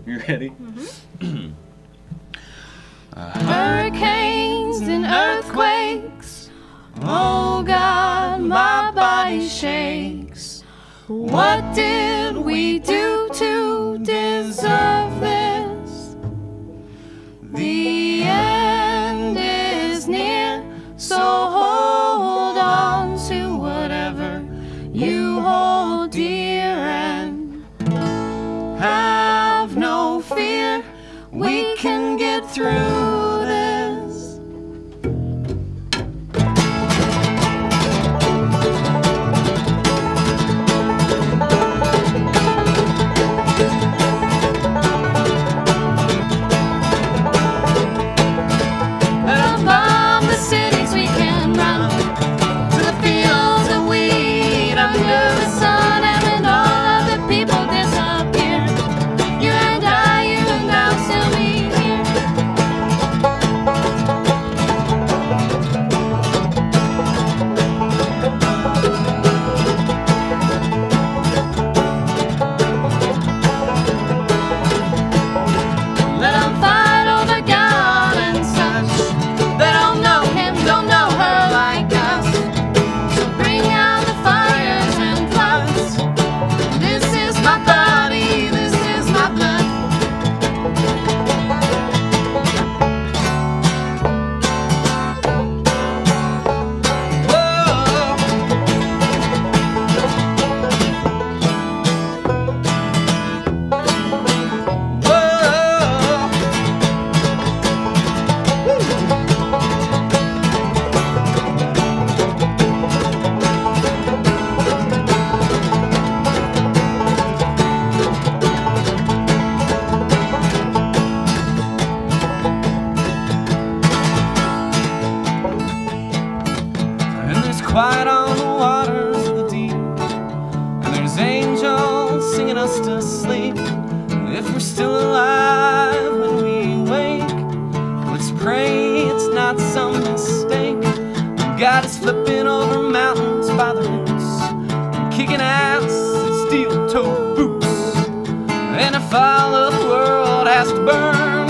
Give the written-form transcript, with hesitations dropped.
You ready? Hurricanes and earthquakes, oh God, my body shakes. What did we do to deserve this? The end is near, so hold on to whatever you hold dear and have no fear, we can get through this. Let 'em bomb the cities, we can run to the fields of wheat under the sun, and when all of the people disappear, you and I'll still be here. Let 'em fight over God and such. They don't know him, don't know her like us. So bring out the fires and floods. This is my body, this is my blood. And there's quiet on the waters of the deep, and there's angels singing us to sleep. If we're still alive when we wake, let's pray it's not some mistake. God is flipping over mountains by the roots, and kicking ass in steel-toed boots. And if all of the world has to burn,